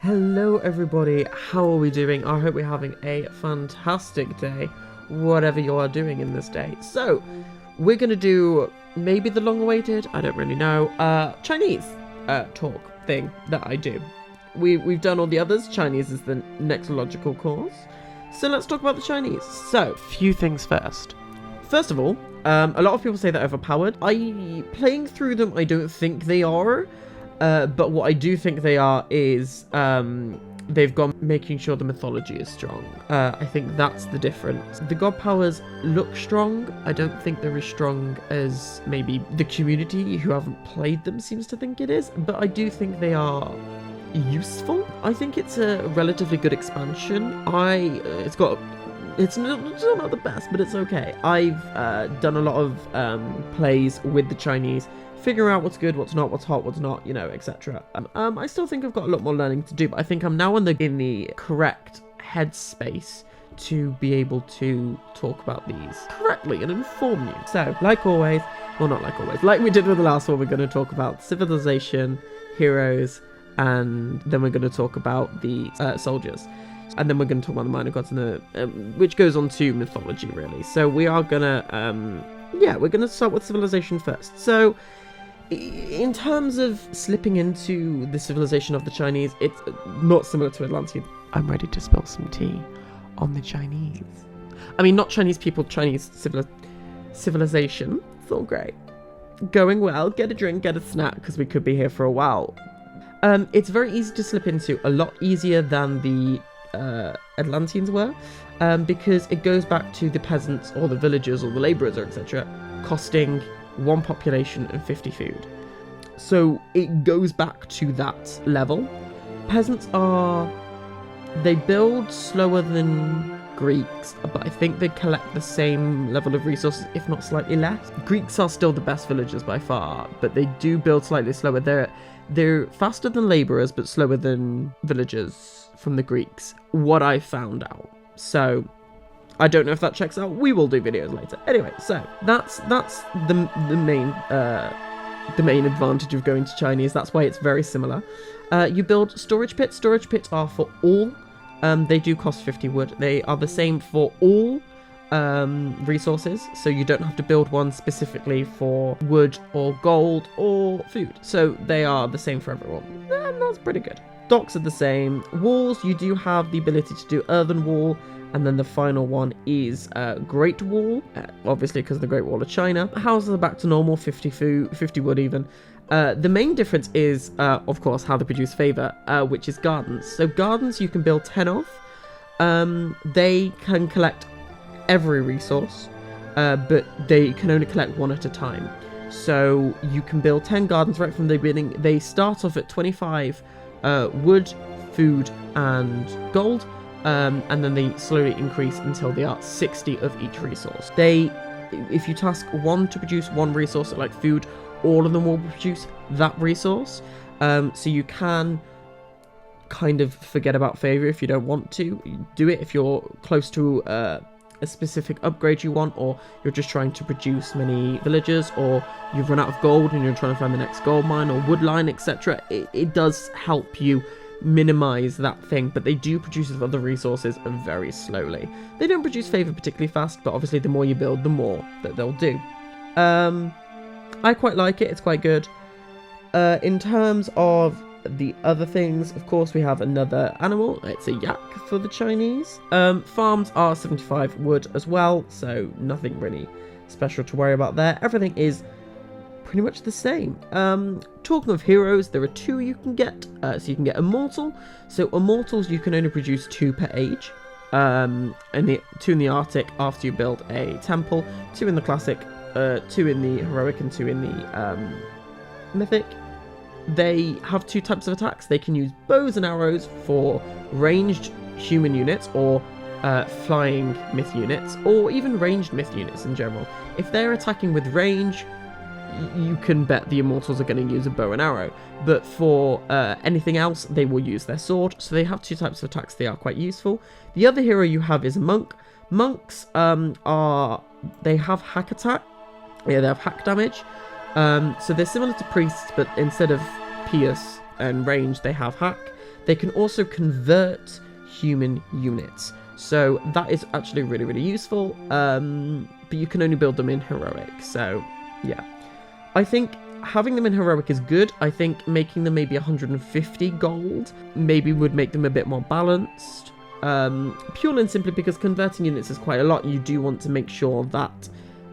Hello everybody, how are we doing? I hope we're having a fantastic day, whatever you are doing in this day. So, we're gonna do maybe the long-awaited, I don't really know, Chinese talk thing that I do. We've done all the others. Chinese is the next logical course. So let's talk about the Chinese. So, few things first. First of all, a lot of people say they're overpowered. Playing through them, I don't think they are. But what I do think they are is they've gone making sure the mythology is strong. I think that's the difference. The god powers look strong. I don't think they're as strong as maybe the community who haven't played them seems to think it is. But I do think they are useful. I think it's a relatively good expansion. It's not the best, but it's okay. I've done a lot of plays with the Chinese, figuring out what's good, what's not, what's hot, what's not, you know, etc. I still think I've got a lot more learning to do, but I think I'm now in the correct headspace to be able to talk about these correctly and inform you. So, like always, well, not like always, like we did with the last one, we're going to talk about civilization, heroes, and then we're going to talk about the soldiers. And then we're going to talk about the minor gods, and which goes on to mythology, really. So we are going to, we're going to start with civilization first. So, in terms of slipping into the civilization of the Chinese, it's not similar to Atlantean. I'm ready to spill some tea on the Chinese. I mean, not Chinese people, Chinese civilization. It's all great. Going well, get a drink, get a snack, because we could be here for a while. It's very easy to slip into, a lot easier than the Atlanteans were, because it goes back to the peasants or the villagers or the labourers or etc. costing 1 population and 50 food. So it goes back to that level. Peasants they build slower than Greeks, but I think they collect the same level of resources, if not slightly less. Greeks are still the best villagers by far, but they do build slightly slower. They're faster than labourers, but slower than villagers from the Greeks, what I found out. So I don't know if that checks out. We will do videos later. Anyway, so that's the main advantage of going to Chinese. That's why it's very similar. You build storage pits. Storage pits are for all. They do cost 50 wood. They are the same for all resources, so you don't have to build one specifically for wood or gold or food. So they are the same for everyone. And that's pretty good. Docks are the same. Walls, you do have the ability to do earthen wall, and then the final one is Great Wall, obviously because of the Great Wall of China. Houses are back to normal, 50 wood even. The main difference is, of course, how they produce favour, which is gardens. So gardens you can build 10 of. They can collect every resource, but they can only collect 1 at a time. So you can build 10 gardens right from the beginning. They start off at 25 wood, food, and gold. And then they slowly increase until they are 60 of each resource. If you task 1 to produce 1 resource, like food, all of them will produce that resource. So you can kind of forget about favor if you don't want to. You do it if you're close to a specific upgrade you want, or you're just trying to produce many villagers, or you've run out of gold and you're trying to find the next gold mine or wood line, etc. It does help you minimize that thing, but they do produce other resources very slowly. They don't produce favor particularly fast, but obviously the more you build, the more that they'll do. I quite like it. It's quite good. In terms of the other things, of course, we have another animal. It's a yak for the Chinese. Farms are 75 wood as well, so nothing really special to worry about there. Everything is pretty much the same. Talking of heroes, there are 2 you can get. So you can get immortal. So immortals you can only produce 2 per age. And 2 in the Arctic after you build a temple, 2 in the classic, 2 in the heroic, and 2 in the mythic. They have 2 types of attacks. They can use bows and arrows for ranged human units, or flying myth units, or even ranged myth units in general. If they're attacking with range, you can bet the immortals are going to use a bow and arrow, but for anything else they will use their sword. So they have 2 types of attacks. They are quite useful. The other hero you have is a monk. Monks they have hack attack. Yeah, they have hack damage. So they're similar to priests, but instead of pierce and range they have hack. They can also convert human units. So that is actually really, really useful. But you can only build them in heroic. So yeah, I think having them in heroic is good. I think making them maybe 150 gold maybe would make them a bit more balanced. Purely and simply because converting units is quite a lot. You do want to make sure that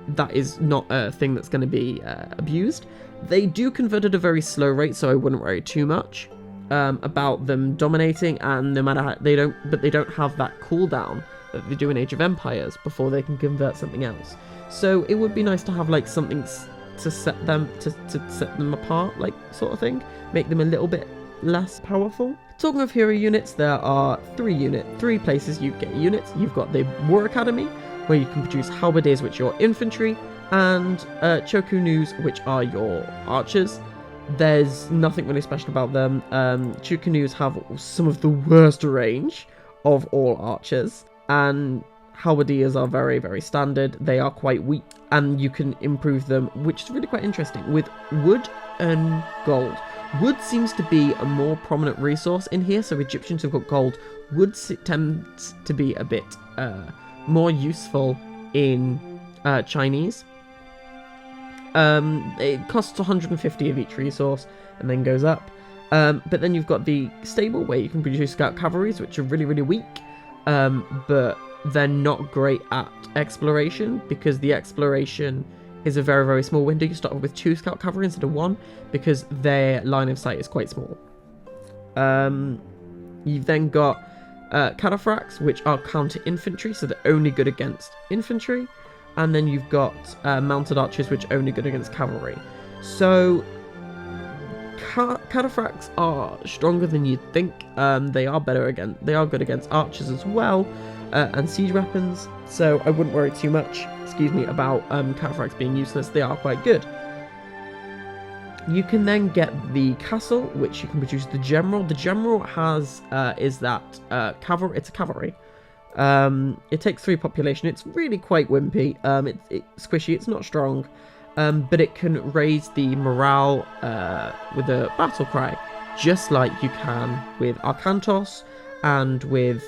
that is not a thing that's going to be abused. They do convert at a very slow rate, so I wouldn't worry too much about them dominating. And no matter how they don't have that cooldown that they do in Age of Empires before they can convert something else. So it would be nice to have like something to set them set them apart, like sort of thing, make them a little bit less powerful. Talking of hero units, there are three places you get units. You've got the War Academy, where you can produce halberdiers, which are your infantry, and chokunus, which are your archers. There's nothing really special about them. Chokunus have some of the worst range of all archers, and halberdiers are very, very standard. They are quite weak, and you can improve them, which is really quite interesting, with wood and gold. Wood seems to be a more prominent resource in here, so Egyptians have got gold. Wood tends to be a bit more useful in Chinese. It costs 150 of each resource and then goes up. But then you've got the stable, where you can produce scout cavalries, which are really, really weak. But they're not great at exploration, because the exploration is a very, very small window. You start with 2 scout cavalry instead of 1, because their line of sight is quite small. You've then got cataphracts, which are counter infantry, so they're only good against infantry. And then you've got mounted archers, which are only good against cavalry. So cataphracts are stronger than you'd think. They are good against archers as well, and siege weapons. So I wouldn't worry too much, about cataphracts being useless. They are quite good. You can then get the castle, which you can produce the general. The general has cavalry. It's a cavalry. It takes 3 population. It's really quite wimpy. It's squishy. It's not strong, but it can raise the morale with a battle cry, just like you can with Arkantos and with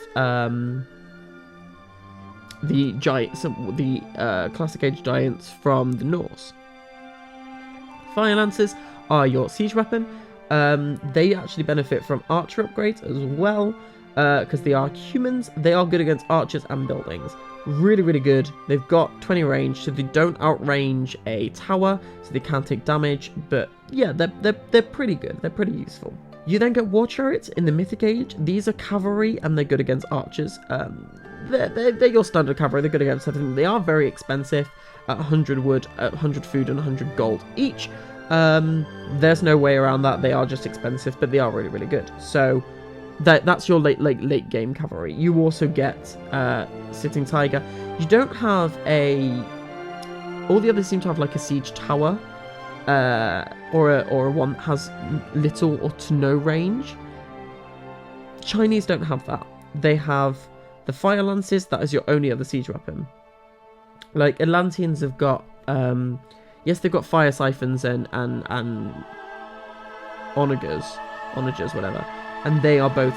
the giants, the classic age giants from the Norse. Fire lances are your siege weapon. They actually benefit from archer upgrades as well, because they are humans. They are good against archers and buildings. Really, really good. They've got 20 range, so they don't outrange a tower, so they can take damage. But yeah, they're pretty good. They're pretty useful. You then get war chariots in the Mythic Age. These are cavalry, and they're good against archers. They're your standard cavalry. They're good against everything. They are very expensive, at 100 wood, at 100 food, and 100 gold each. There's no way around that. They are just expensive, but they are really, really good. So that's your late game cavalry. You also get Sitting Tiger. You don't have all the others seem to have like a siege tower, or a one that has little or to no range. Chinese don't have that. They have the fire lances. That is your only other siege weapon. Like Atlanteans have got yes, they've got fire siphons and onagers, whatever, and they are both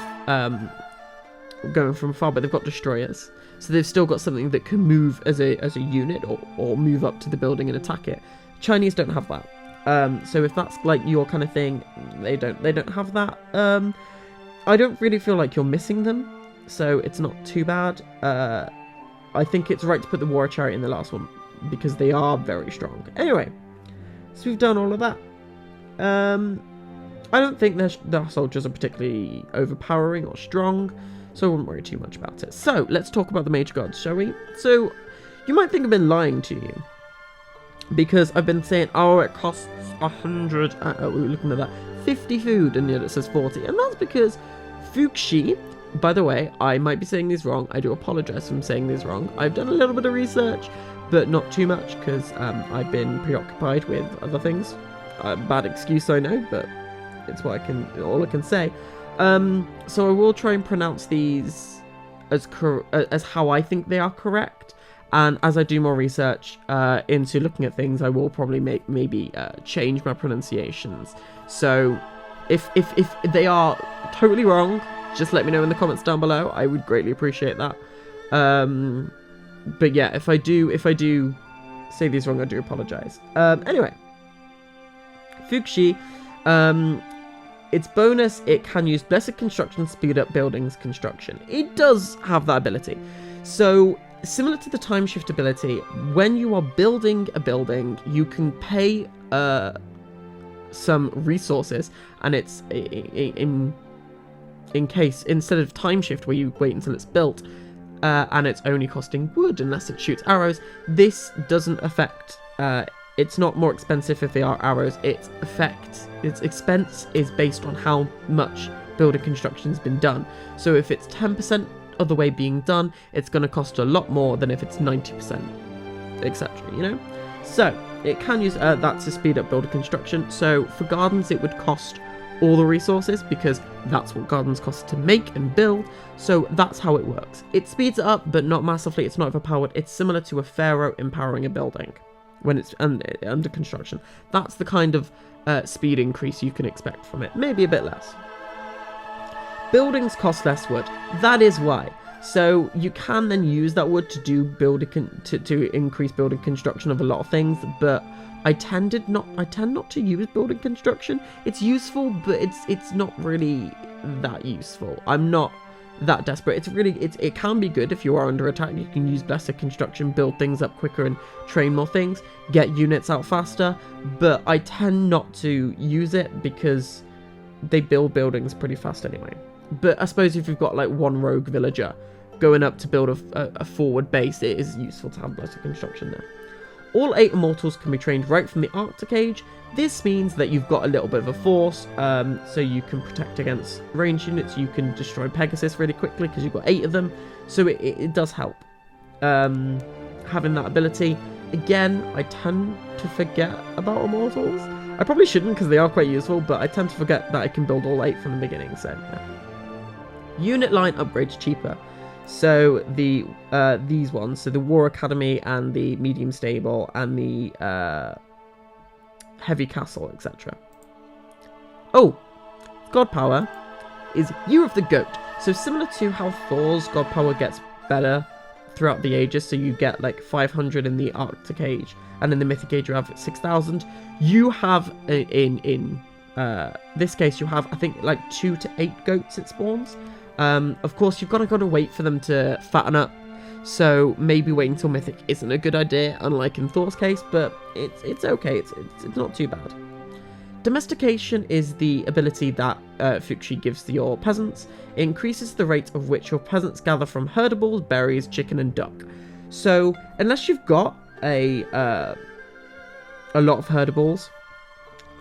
going from afar, but they've got destroyers, so they've still got something that can move as a unit, or move up to the building and attack it. Chinese don't have that. So if that's like your kind of thing, they don't have that. I don't really feel like you're missing them, so it's not too bad. I think it's right to put the war chariot in the last one, because they are very strong. Anyway, so we've done all of that. I don't think their soldiers are particularly overpowering or strong, so I wouldn't worry too much about it. So let's talk about the major gods, shall we? So you might think I've been lying to you, because I've been saying, oh, it costs 100. We're looking at that 50 food, and yet it says 40, and that's because Fuxi. By the way, I might be saying these wrong. I do apologize for saying these wrong. I've done a little bit of research, but not too much, because I've been preoccupied with other things. Bad excuse, I know, but it's all I can say. So I will try and pronounce these as how I think they are correct, and as I do more research into looking at things, I will probably maybe change my pronunciations. So If they are totally wrong, just let me know in the comments down below. I would greatly appreciate that. But yeah, if I do say these wrong, I do apologize. Anyway, Fuxi, its bonus, it can use Blessed Construction to speed up buildings construction. It does have that ability. So, similar to the Time Shift ability, when you are building a building, you can pay some resources, and it's in case, instead of Time Shift where you wait until it's built, and it's only costing wood unless it shoots arrows, this doesn't affect, it's not more expensive if they are arrows, its expense is based on how much building construction has been done. So if it's 10% of the way being done, it's going to cost a lot more than if it's 90%, etc., you know? So, it can use that to speed up building construction. So, for gardens, it would cost all the resources, because that's what gardens cost to make and build. So, that's how it works. It speeds it up, but not massively. It's not overpowered. It's similar to a pharaoh empowering a building when it's under construction. That's the kind of speed increase you can expect from it. Maybe a bit less. Buildings cost less wood. That is why. So you can then use that wood to do to increase building construction of a lot of things, but I tend not to use building construction. It's useful, but it's not really that useful. I'm not that desperate. It can be good if you are under attack. You can use Blessed Construction, build things up quicker and train more things, get units out faster, but I tend not to use it because they build buildings pretty fast anyway. But I suppose if you've got like one rogue villager going up to build a forward base, it is useful to have Blessed Construction there. All 8 immortals can be trained right from the Arctic Age. This means that you've got a little bit of a force, so you can protect against ranged units. You can destroy Pegasus really quickly because you've got 8 of them, so it does help having that ability. Again, I tend to forget about immortals. I probably shouldn't because they are quite useful, but I tend to forget that I can build all 8 from the beginning, so yeah. Unit line upgrades cheaper. So the these ones, so the War Academy and the Medium Stable and the Heavy Castle, etc. Oh, God Power is Year of the Goat. So similar to how Thor's God Power gets better throughout the ages, so you get like 500 in the Arctic Age, and in the Mythic Age you have 6,000. You have in this case you have, I think, like 2 to 8 goats it spawns. Of course, you've got to wait for them to fatten up, so maybe waiting until Mythic isn't a good idea, unlike in Thor's case, but it's okay, it's not too bad. Domestication is the ability that Fuxi gives to your peasants. It increases the rate of which your peasants gather from herdables, berries, chicken, and duck. So, unless you've got a lot of herdables,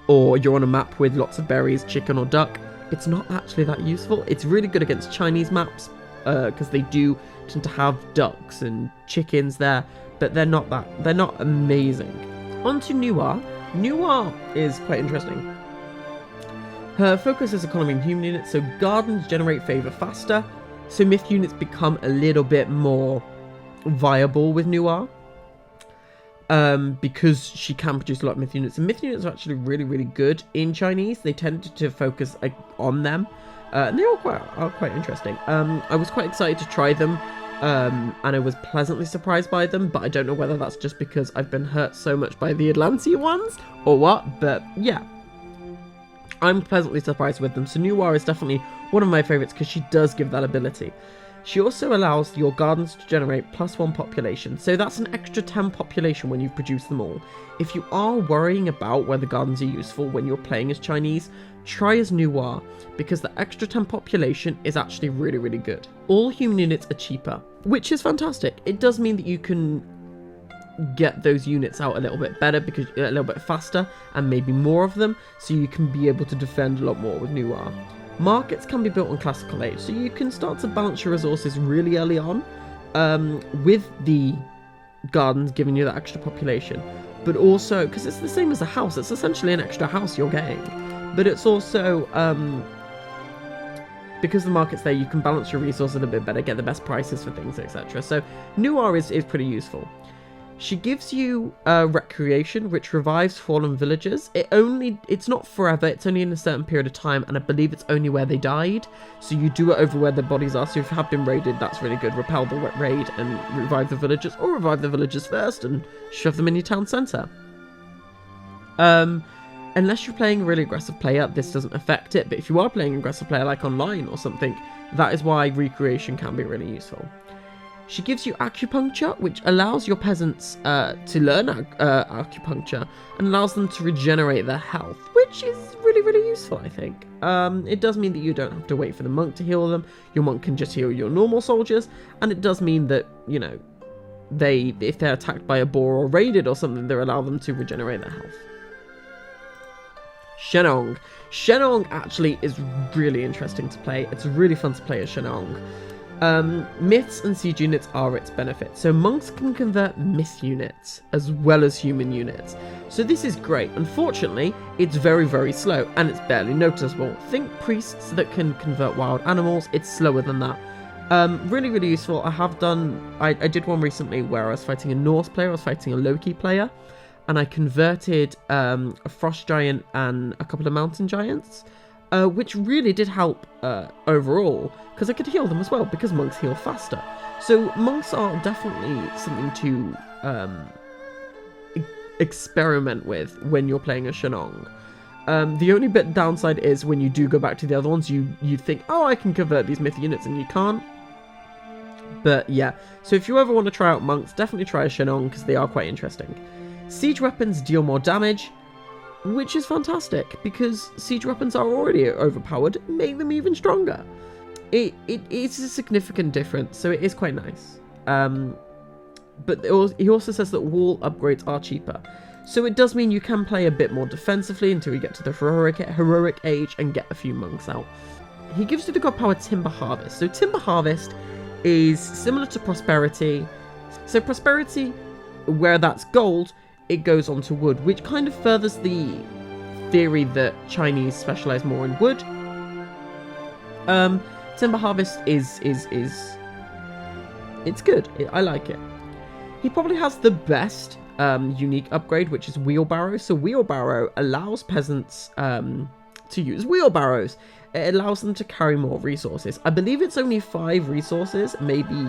or you're on a map with lots of berries, chicken, or duck, it's not actually that useful. It's really good against Chinese maps, because they do tend to have ducks and chickens there, but they're not amazing. On to Nuar. Nuar is quite interesting. Her focus is economy and human units, so gardens generate favour faster, so myth units become a little bit more viable with Nuar. Because she can produce a lot of myth units. And myth units are actually really, really good in Chinese. They tend to focus on them. And they are quite interesting. I was quite excited to try them. And I was pleasantly surprised by them. But I don't know whether that's just because I've been hurt so much by the Atlantean ones or what. But yeah, I'm pleasantly surprised with them. So Nuar is definitely one of my favourites because she does give that ability. She also allows your gardens to generate +1 population, so that's an extra 10 population when you've produced them all. If you are worrying about whether gardens are useful when you're playing as Chinese, try as Nuar, because the extra 10 population is actually really, really good. All human units are cheaper, which is fantastic. It does mean that you can get those units out a little bit better, because a little bit faster, and maybe more of them, so you can be able to defend a lot more with Nuar. Markets can be built on Classical Age, so you can start to balance your resources really early on, with the gardens giving you that extra population. But also, because it's the same as a house, it's essentially an extra house you're getting. But it's also, because the market's there, you can balance your resources a little bit better, get the best prices for things, etc. So Nuar is pretty useful. She gives you recreation, which revives fallen villagers. It's not forever, it's only in a certain period of time, and I believe it's only where they died. So you do it over where their bodies are, so if you have been raided, that's really good. Repel the raid and revive the villagers, or revive the villagers first and shove them in your town centre. Unless you're playing a really aggressive player, this doesn't affect it, but if you are playing an aggressive player like online or something, that is why recreation can be really useful. She gives you acupuncture, which allows your peasants to learn acupuncture and allows them to regenerate their health, which is really, really useful, I think. It does mean that you don't have to wait for the monk to heal them. Your monk can just heal your normal soldiers, and it does mean that, you know, if they're attacked by a boar or raided or something, they allow them to regenerate their health. Shenong. Shenong actually is really interesting to play. It's really fun to play as Shenong. Myths and siege units are its benefit. So monks can convert myth units as well as human units. So this is great. Unfortunately, it's very, very slow and it's barely noticeable. Think priests that can convert wild animals. It's slower than that. Really, really useful. I did one recently where I was fighting a Norse player. I was fighting a Loki player. And I converted a frost giant and a couple of mountain giants, which really did help overall, because I could heal them as well, because monks heal faster. So monks are definitely something to experiment with when you're playing a Shenong. The only bit downside is when you do go back to the other ones, you think, oh, I can convert these myth units, and you can't. But yeah, so if you ever want to try out monks, definitely try a Shenong, because they are quite interesting. Siege weapons deal more damage, which is fantastic, because siege weapons are already overpowered. Make them even stronger. It is a significant difference, so it is quite nice. But he also says that wall upgrades are cheaper. So it does mean you can play a bit more defensively until you get to the heroic age and get a few monks out. He gives you the god power Timber Harvest. So Timber Harvest is similar to Prosperity. So Prosperity, where that's gold, it goes on to wood, which kind of furthers the theory that Chinese specialize more in wood. Timber Harvest is it's good. I like it. He probably has the best unique upgrade, which is Wheelbarrow. So Wheelbarrow allows peasants to use wheelbarrows. It allows them to carry more resources. I believe it's only 5 resources, maybe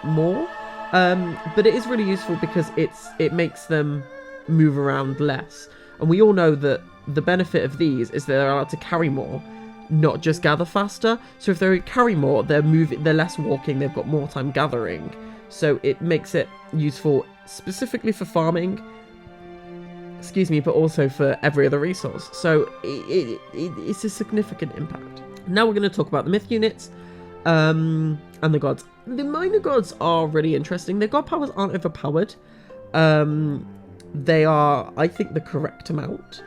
more. But it is really useful because it makes them move around less. And we all know that the benefit of these is they're allowed to carry more, not just gather faster. So if they carry more, they're less walking, they've got more time gathering. So it makes it useful specifically for farming, but also for every other resource. So it's a significant impact. Now we're going to talk about the myth units and the gods. The minor gods are really interesting. Their god powers aren't overpowered. They are, I think, the correct amount.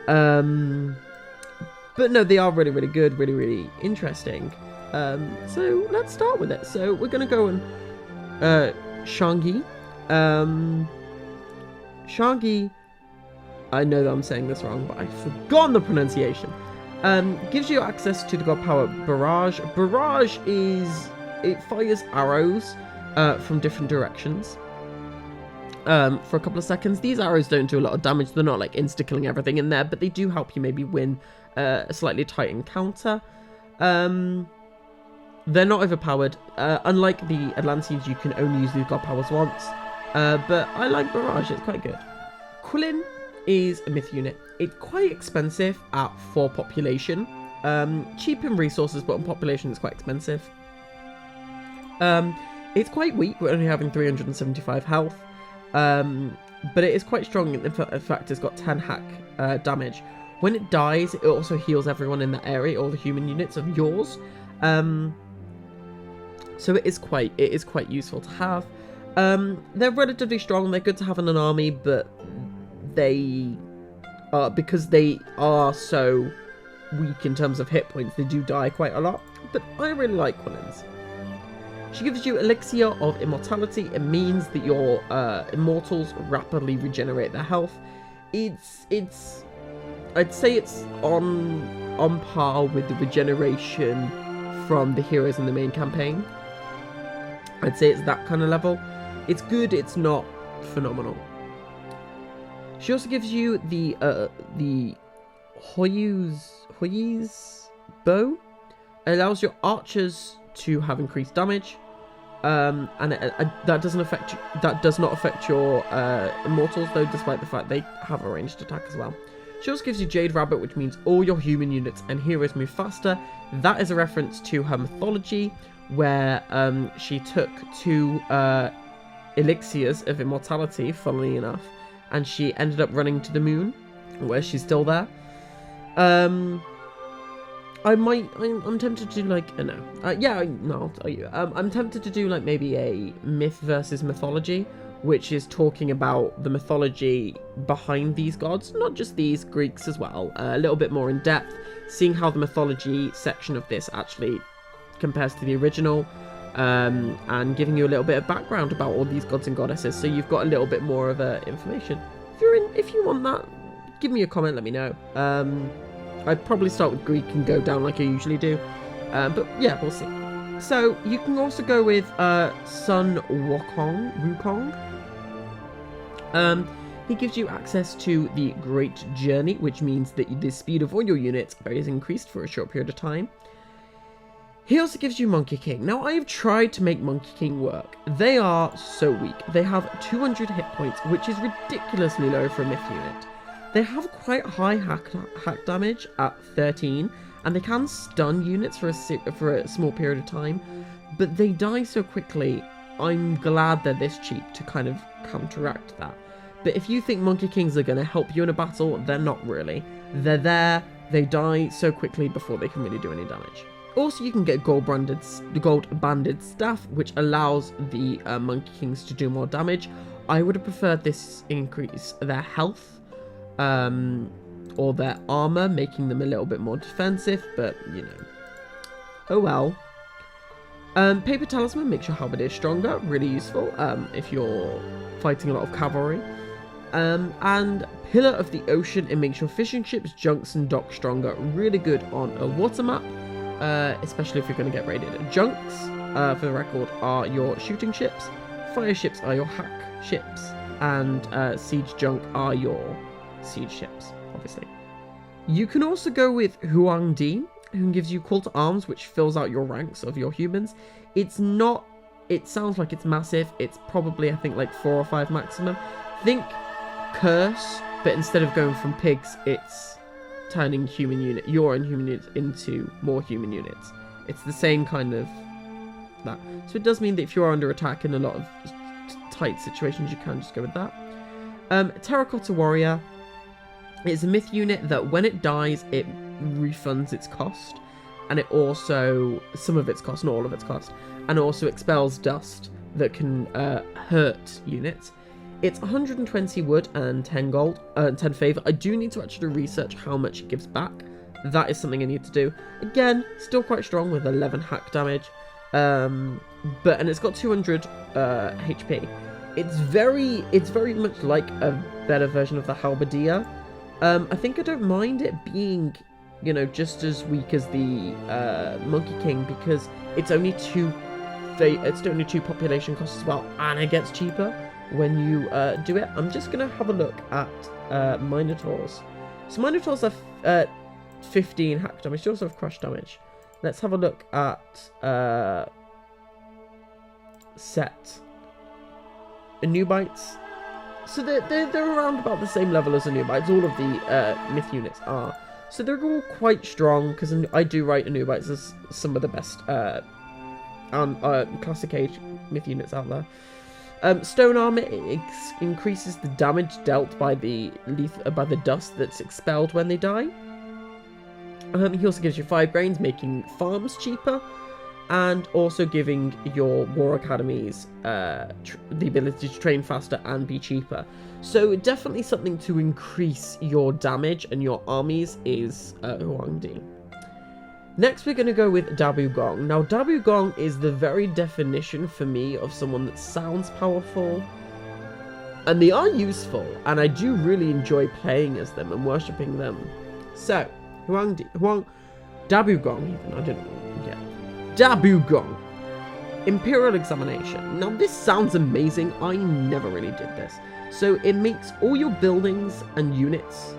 But no, they are really, really good, really, really interesting. So let's start with it. So we're going to go on Shangyi. Shangyi, I know that I'm saying this wrong, but I've forgotten the pronunciation. Gives you access to the god power Barrage. Barrage it fires arrows from different directions for a couple of seconds. These arrows don't do a lot of damage. They're not like insta-killing everything in there, but they do help you maybe win a slightly tight encounter. They're not overpowered. Unlike the Atlanteans, you can only use these god powers once. But I like Barrage. It's quite good. Quillin is a myth unit. It's quite expensive at 4 population. Cheap in resources, but on population it's quite expensive. It's quite weak. We're only having 375 health. But it is quite strong. In fact, it's got 10 hack damage. When it dies, it also heals everyone in that area, all the human units of yours. So it is quite useful to have. They're relatively strong. They're good to have in an army, but because they are so weak in terms of hit points, they do die quite a lot. But I really like Quillins. She gives you Elixir of Immortality. It means that your immortals rapidly regenerate their health. I'd say it's on par with the regeneration from the heroes in the main campaign. I'd say it's that kind of level. It's good. It's not phenomenal. She also gives you the Hoyu's bow. It allows your archers to have increased damage, and that does not affect your immortals though, despite the fact they have a ranged attack as well. She also gives you Jade Rabbit, which means all your human units and heroes move faster. That is a reference to her mythology, where she took 2 elixirs of immortality, funnily enough, and she ended up running to the moon, where she's still there. I'm tempted to do like, I'll tell you. I'm tempted to do like maybe a myth versus mythology, which is talking about the mythology behind these gods, not just these, Greeks as well, a little bit more in depth, seeing how the mythology section of this actually compares to the original, and giving you a little bit of background about all these gods and goddesses, so you've got a little bit more of information. If you want that, give me a comment, let me know. I'd probably start with Greek and go down like I usually do, but yeah, we'll see. So you can also go with Sun Wukong. He gives you access to the Great Journey, which means that the speed of all your units is increased for a short period of time. He also gives you Monkey King. Now, I have tried to make Monkey King work. They are so weak. They have 200 hit points, which is ridiculously low for a myth unit. They have quite high hack damage at 13, and they can stun units for a small period of time, but they die so quickly. I'm glad they're this cheap to kind of counteract that. But if you think Monkey Kings are going to help you in a battle, they're not really. They're there, they die so quickly before they can really do any damage. Also, you can get the gold banded staff, which allows the Monkey Kings to do more damage. I would have preferred this increase their health, or their armor, making them a little bit more defensive, but, you know. Oh well. Paper Talisman makes your halberdier stronger, really useful if you're fighting a lot of cavalry. And Pillar of the Ocean, it makes your fishing ships, junks, and docks stronger, really good on a water map, especially if you're going to get raided. Junks, for the record, are your shooting ships, fire ships are your hack ships, and siege junk are your siege ships, obviously. You can also go with Huangdi, who gives you Call to Arms, which fills out your ranks of your humans. It's not, it sounds like it's massive, it's probably, I think, like 4 or 5 maximum. Think Curse, but instead of going from pigs, it's turning your own human units into more human units. It's the same kind of that. So it does mean that if you are under attack in a lot of tight situations, you can just go with that. Terracotta Warrior is a myth unit that when it dies, it refunds its cost, and it also, some of its cost, not all of its cost, and also expels dust that can hurt units. It's 120 wood and 10 gold, 10 favor. I do need to actually research how much it gives back. That is something I need to do. Again, still quite strong with 11 hack damage, and it's got 200 HP. It's very much like a better version of the halberdier. I think I don't mind it being, you know, just as weak as the Monkey King, because it's only 2 population costs as well, and it gets cheaper when you do it. I'm just gonna have a look at Minotaurs. So Minotaurs have 15 hack damage. They also have crush damage. Let's have a look at Set Anubites. So they're around about the same level as Anubites. All of the myth units are. So they're all quite strong, because I do rate Anubites as some of the best classic age myth units out there. Stone Armor increases the damage dealt by the dust that's expelled when they die. He also gives you 5 grains, making farms cheaper, and also giving your war academies the ability to train faster and be cheaper. So definitely something to increase your damage and your armies is Huangdi. Next, we're going to go with Dabu Gong. Now, Dabu Gong is the very definition for me of someone that sounds powerful, and they are useful, and I do really enjoy playing as them and worshipping them. So, Dabu Gong, even, I don't know, yeah. Dabu Gong. Imperial Examination. Now this sounds amazing. I never really did this. So it makes all your buildings and units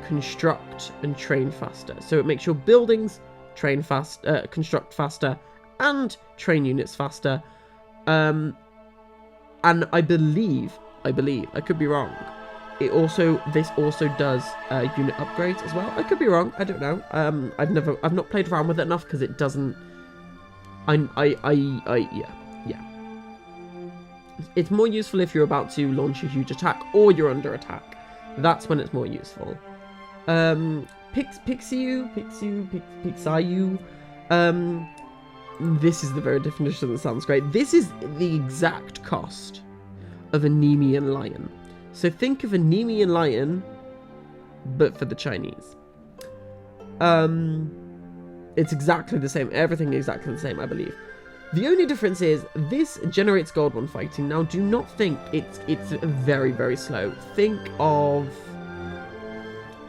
construct and train faster. So it makes your buildings construct faster and train units faster. And I believe, I could be wrong. This also does unit upgrades as well. I could be wrong. I don't know. I've not played around with it enough because it doesn't. Yeah. It's more useful if you're about to launch a huge attack or you're under attack. That's when it's more useful. Pixiu. This is the very definition that sounds great. This is the exact cost of a Nemean lion. So think of a Nemean lion, but for the Chinese. It's exactly the same. Everything is exactly the same, I believe. The only difference is this generates gold when fighting. Now, do not think it's very, very slow. Think of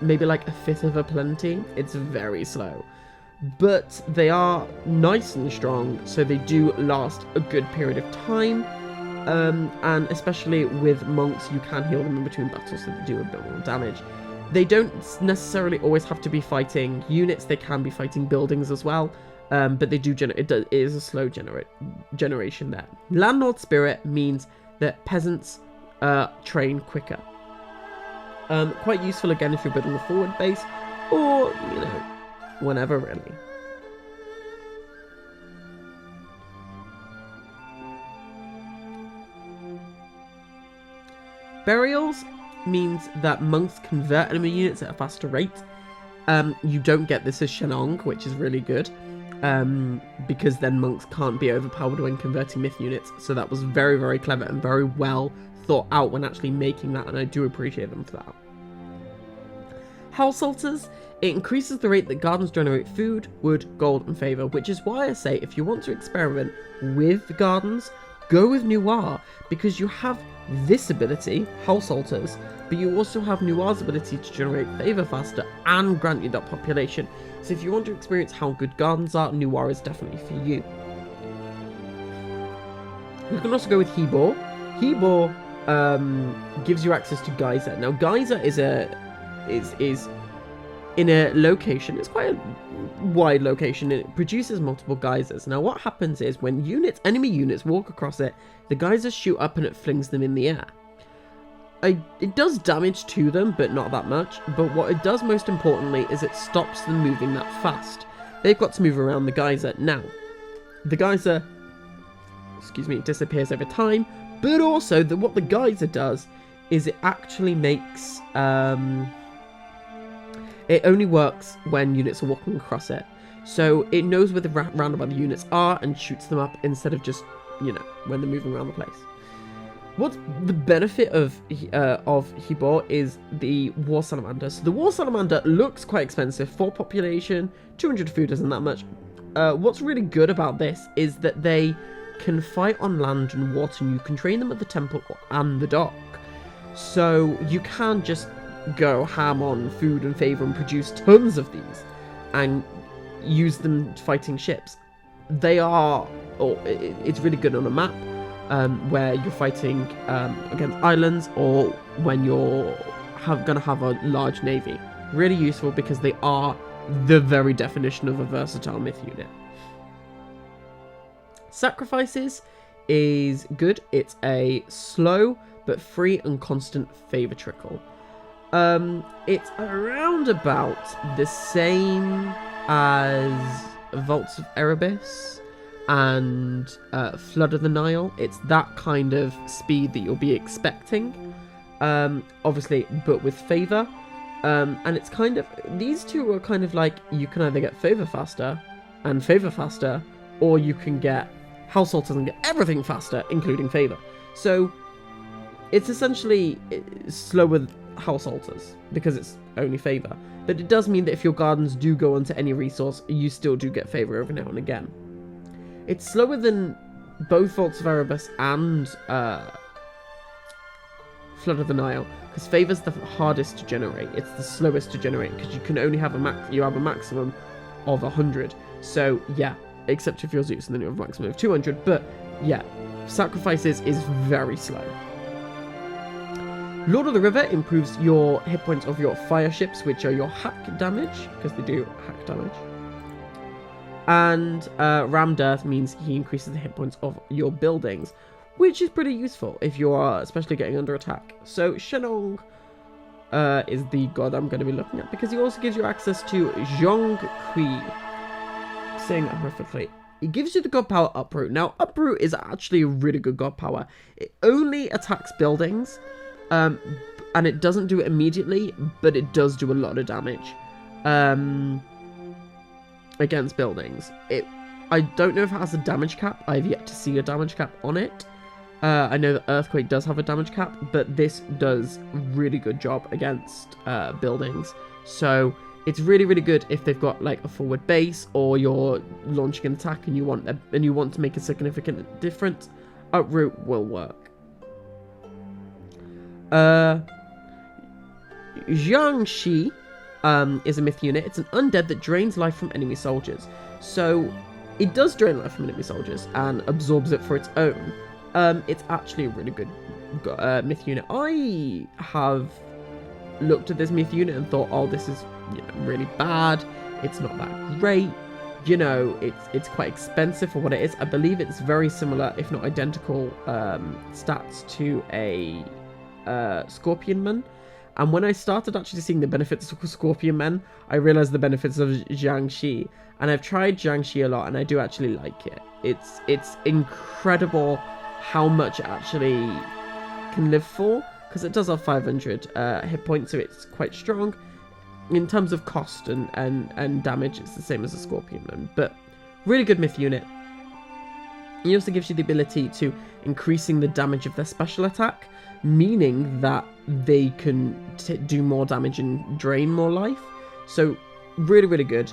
maybe like a fifth of a plenty. It's very slow. But they are nice and strong, so they do last a good period of time. And especially with monks, you can heal them in between battles, so they do a bit more damage. They don't necessarily always have to be fighting units. They can be fighting buildings as well. But they do it is a slow generation there. Landlord Spirit means that peasants train quicker. Quite useful again if you're building a forward base, or whenever really. Burials means that monks convert enemy units at a faster rate. You don't get this as Shenong, which is really good. Because then monks can't be overpowered when converting myth units. So that was very, very clever and very well thought out when actually making that, and I do appreciate them for that. House altars, it increases the rate that gardens generate food, wood, gold, and favor, which is why I say if you want to experiment with gardens, go with Noir, because you have this ability, house altars, but you also have Noir's ability to generate favor faster and grant you that population. So if you want to experience how good gardens are, Noir is definitely for you. You can also go with Hebor. Hebor gives you access to Geyser. Now Geyser is in a location, it's quite a wide location, and it produces multiple geysers. Now what happens is when enemy units walk across it, the geysers shoot up and it flings them in the air. It does damage to them, but not that much. But what it does most importantly is it stops them moving that fast. They've got to move around the geyser. Now, the geyser, disappears over time, but also what the geyser does is it actually makes, it only works when units are walking across it. So it knows where the roundabout the units are and shoots them up instead of just, when they're moving around the place. What's the benefit of Hebor is the War Salamander. So the War Salamander looks quite expensive for population. 200 food isn't that much. What's really good about this is that they can fight on land and water, and you can train them at the temple and the dock. So you can just go ham on food and favor and produce tons of these and use them fighting ships. It's really good on a map. Where you're fighting against islands, or when you're going to have a large navy. Really useful because they are the very definition of a versatile myth unit. Sacrifices is good. It's a slow but free and constant favor trickle. It's around about the same as Vaults of Erebus and Flood of the Nile. It's that kind of speed that you'll be expecting, obviously, but with favor. And it's kind of, these two are kind of like, you can either get favor faster, or you can get house altars and get everything faster, including favor. So it's essentially slower house altars because it's only favor, but it does mean that if your gardens do go onto any resource, you still do get favor every now and again. It's slower than both Vaults of Erebus and Flood of the Nile, because favor's the hardest to generate. It's the slowest to generate because you can only have a maximum of 100. So yeah, except if you're Zeus and then you have a maximum of 200. But yeah, sacrifices is very slow. Lord of the River improves your hit points of your fire ships, which are your hack damage, because they do hack damage. And Rammed Earth means he increases the hit points of your buildings, which is pretty useful if you are especially getting under attack. So Shenong is the god I'm going to be looking at, because he also gives you access to Zhongqi. Saying that horrifically. It gives you the god power Uproot. Now, Uproot is actually a really good god power. It only attacks buildings. And it doesn't do it immediately, but it does do a lot of damage against buildings. I don't know if it has a damage cap. I've yet to see a damage cap on it. I know that Earthquake does have a damage cap, but this does a really good job against buildings. So it's really, really good if they've got like a forward base, or you're launching an attack and you want to make a significant difference. Uproot will work. Jiangxi is a myth unit. It's an undead that drains life from enemy soldiers. So it does drain life from enemy soldiers and absorbs it for its own. It's actually a really good myth unit. I have looked at this myth unit and thought, oh, this is really bad. It's not that great. It's quite expensive for what it is. I believe it's very similar, if not identical, stats to a Scorpionman. And when I started actually seeing the benefits of Scorpionman, I realized the benefits of Jiangxi. And I've tried Jiangxi a lot, and I do actually like it. It's incredible how much it actually can live for, because it does have 500 hit points, so it's quite strong. In terms of cost and damage, it's the same as a Scorpionman, but really good myth unit. It also gives you the ability to increasing the damage of their special attack, meaning that they can do more damage and drain more life. So really, really good.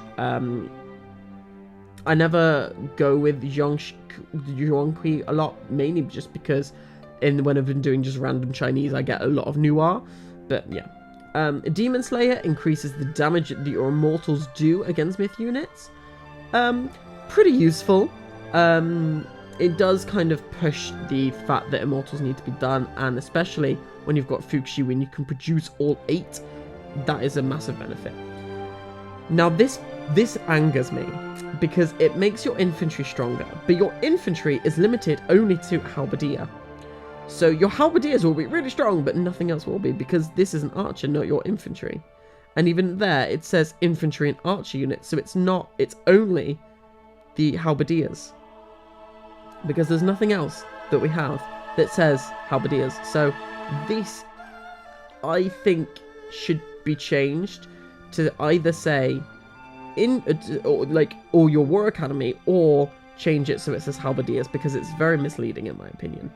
I never go with Zhongqi a lot, mainly just because when I've been doing just random Chinese, I get a lot of Noir. But yeah. Demon Slayer increases the damage that your immortals do against myth units. Pretty useful. It does kind of push the fact that immortals need to be done, and especially when you've got Fuxi, when you can produce all 8, that is a massive benefit. Now this angers me, because it makes your infantry stronger, but your infantry is limited only to halberdier. So your halberdiers will be really strong, but nothing else will be, because this is an archer, not your infantry. And even there, it says infantry and archer units, so it's only the halberdiers. Because there's nothing else that we have that says halberdiers. So this, I think, should be changed to either say or your war academy, or change it so it says halberdiers, because it's very misleading in my opinion.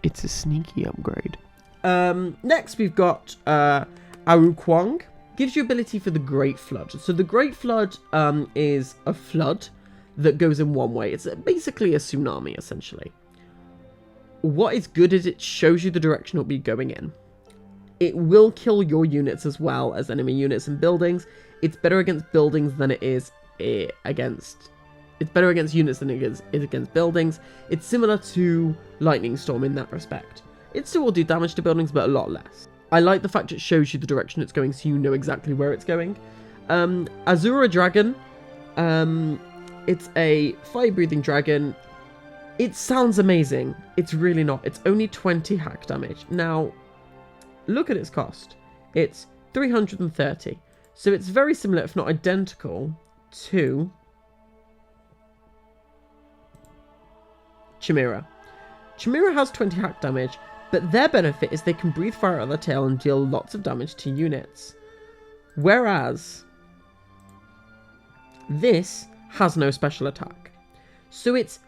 It's a sneaky upgrade. Next we've got Arukwang. Gives you ability for the Great Flood. So the Great Flood is a flood that goes in one way. It's basically a tsunami, essentially. What is good is it shows you the direction it'll be going in. It will kill your units as well as enemy units and buildings. It's better against buildings than it is against... It's better against units than it is against buildings. It's similar to Lightning Storm in that respect. It still will do damage to buildings, but a lot less. I like the fact it shows you the direction it's going, so you know exactly where it's going. Azura Dragon. It's a fire-breathing dragon. It sounds amazing. It's really not. It's only 20 hack damage. Now, look at its cost. It's 330. So it's very similar, if not identical, to Chimera. Chimera has 20 hack damage, but their benefit is they can breathe fire out of their tail and deal lots of damage to units. Whereas this has no special attack. So it's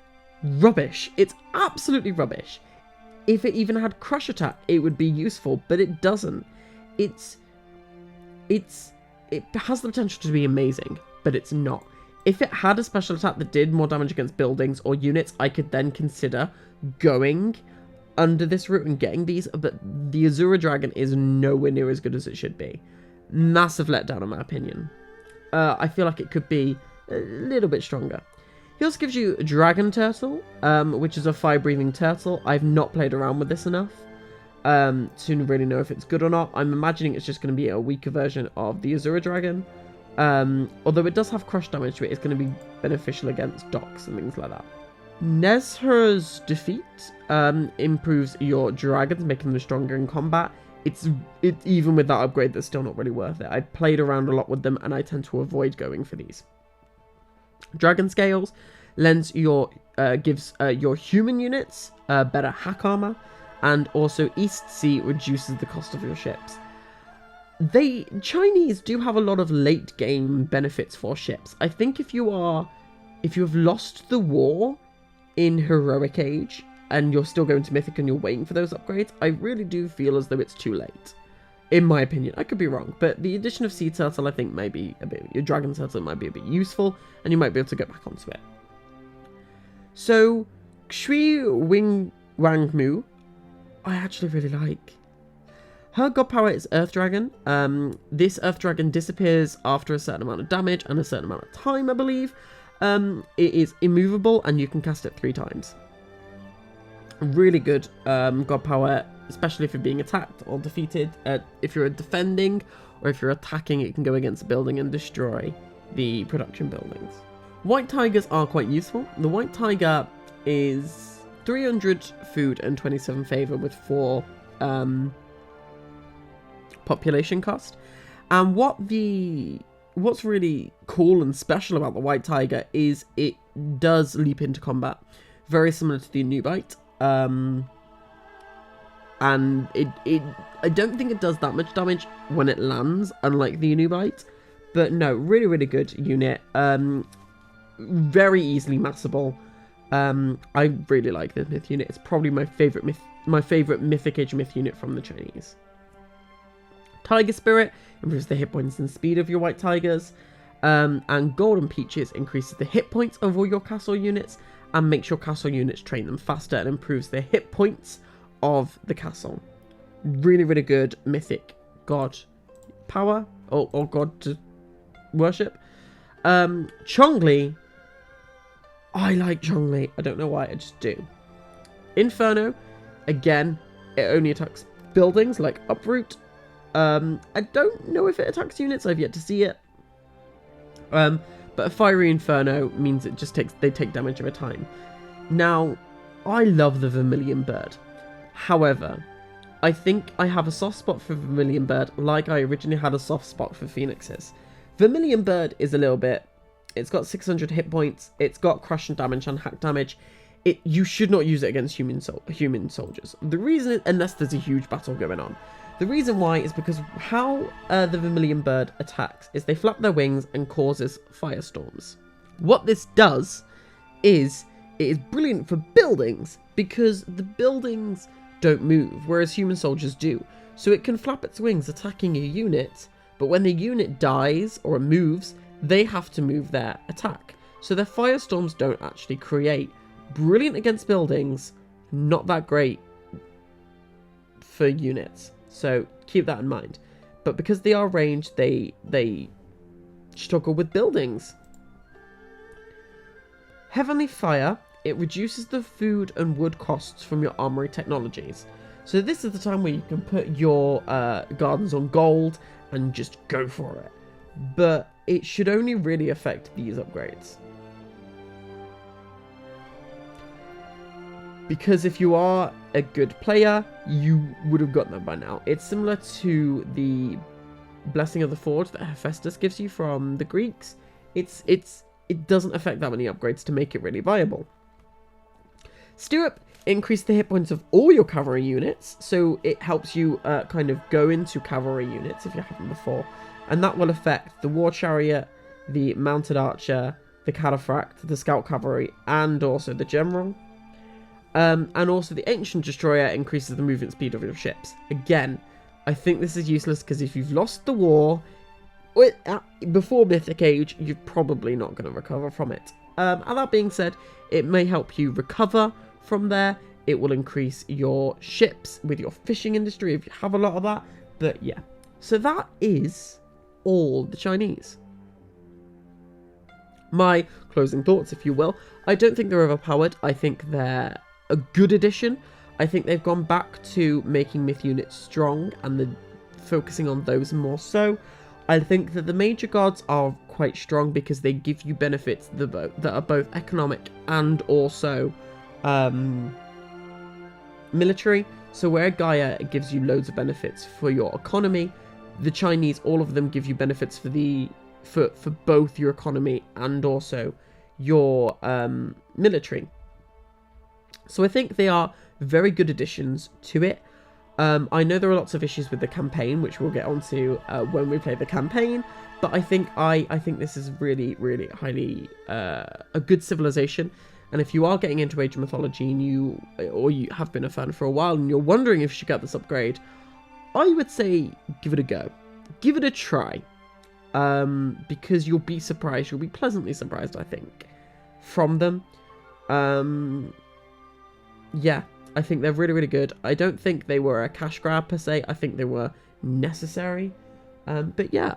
rubbish. It's absolutely rubbish. If it even had crush attack, it would be useful, but it doesn't. It has the potential to be amazing, but it's not. If it had a special attack that did more damage against buildings or units, I could then consider going under this route and getting these, but the Azura Dragon is nowhere near as good as it should be. Massive letdown in my opinion. I feel like it could be a little bit stronger. He also gives you Dragon Turtle, which is a fire-breathing turtle. I've not played around with this enough to really know if it's good or not. I'm imagining it's just going to be a weaker version of the Azura Dragon. Although it does have crush damage to it, it's going to be beneficial against docks and things like that. Nezhra's Defeat improves your dragons, making them stronger in combat. Even with that upgrade, that's still not really worth it. I've played around a lot with them, and I tend to avoid going for these. Dragon Scales gives your human units better hack armor, and also East Sea reduces the cost of your ships. Chinese do have a lot of late game benefits for ships. I think if you have lost the war in Heroic Age and you're still going to Mythic and you're waiting for those upgrades, I really do feel as though it's too late. In my opinion, I could be wrong, but the addition of Sea Turtle I think might be your Dragon Turtle might be a bit useful, and you might be able to get back onto it. So, Shui Wing Wang Mu, I actually really like. Her god power is Earth Dragon. This Earth Dragon disappears after a certain amount of damage and a certain amount of time, I believe. It is immovable, and you can cast it 3 times. Really good god power, especially if you're being attacked or defeated. If you're defending or if you're attacking, it can go against a building and destroy the production buildings. White Tigers are quite useful. The White Tiger is 300 food and 27 favor with 4 population cost. And what's really cool and special about the White Tiger is it does leap into combat, very similar to the Nubite. And I don't think it does that much damage when it lands, unlike the Nubite. But no, really, really good unit. Very easily massable. I really like this myth unit. It's probably my favorite Mythic Age myth unit from the Chinese. Tiger Spirit improves the hit points and speed of your White Tigers. And Golden Peaches increases the hit points of all your castle units and makes your castle units train them faster and improves the hit points of the castle. Really, really good mythic god power or god to worship. Chongli, I like Chongli. I don't know why, I just do. Inferno, again, it only attacks buildings like Uproot. I don't know if it attacks units. I've yet to see it. But a Fiery Inferno means they take damage over time. Now, I love the Vermilion Bird. However, I think I have a soft spot for Vermilion Bird, like I originally had a soft spot for Phoenixes. Vermilion Bird is a little bit... It's got 600 hit points. It's got crush and damage and hack damage. You should not use it against human soldiers. The reason, unless there's a huge battle going on. The reason why is because how the Vermilion Bird attacks is they flap their wings and causes firestorms. What this does is it is brilliant for buildings because the buildings don't move, whereas human soldiers do. So it can flap its wings attacking a unit, but when the unit dies or moves, they have to move their attack. So their firestorms don't actually create. Brilliant against buildings, not that great for units. So keep that in mind. But because they are ranged, they struggle with buildings. Heavenly Fire, it reduces the food and wood costs from your armory technologies. So this is the time where you can put your gardens on gold and just go for it. But it should only really affect these upgrades. Because if you are a good player, you would have gotten that by now. It's similar to the Blessing of the Forge that Hephaestus gives you from the Greeks. It doesn't affect that many upgrades to make it really viable. Stirrup increase the hit points of all your cavalry units, so it helps you kind of go into cavalry units if you haven't before, and that will affect the War Chariot, the Mounted Archer, the Cataphract, the Scout Cavalry, and also the General. And also the Ancient Destroyer increases the movement speed of your ships. Again, I think this is useless because if you've lost the war before Mythic Age, you're probably not going to recover from it. And that being said, it may help you recover from there. It will increase your ships with your fishing industry if you have a lot of that. But yeah, so that is all the Chinese. My closing thoughts, if you will. I don't think they're overpowered. I think they're a good addition. I think they've gone back to making myth units strong and focusing on those more so. I think that the major gods are quite strong because they give you benefits that are both economic and also military. So where Gaia gives you loads of benefits for your economy, the Chinese, all of them give you benefits for both your economy and also your military. So I think they are very good additions to it. I know there are lots of issues with the campaign, which we'll get onto when we play the campaign, but I think this is really, really highly a good civilization. And if you are getting into Age of Mythology and you have been a fan for a while and you're wondering if you should get this upgrade, I would say give it a go. Give it a try. Because you'll be surprised. You'll be pleasantly surprised, I think, from them. Yeah, I think they're really, really good. I don't think they were a cash grab per se. I think they were necessary. But yeah.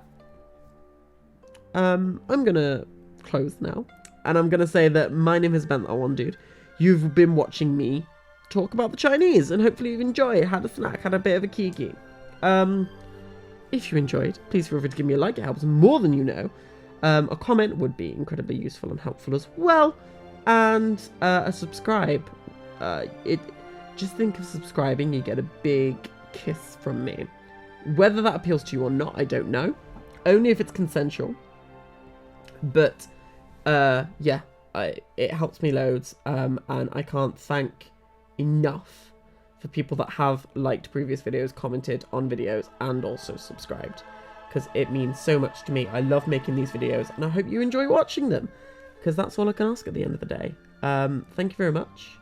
I'm going to close now. And I'm going to say that my name has been that one dude. You've been watching me talk about the Chinese. And hopefully you've enjoyed. Had a snack. Had a bit of a kiki. If you enjoyed, please feel free to give me a like. It helps more than you know. A comment would be incredibly useful and helpful as well. And a subscribe. Just think of subscribing. You get a big kiss from me. Whether that appeals to you or not, I don't know. Only if it's consensual. But yeah, it helps me loads. And I can't thank enough for people that have liked previous videos, commented on videos, and also subscribed, because it means so much to me. I love making these videos, and I hope you enjoy watching them, because that's all I can ask at the end of the day. Thank you very much.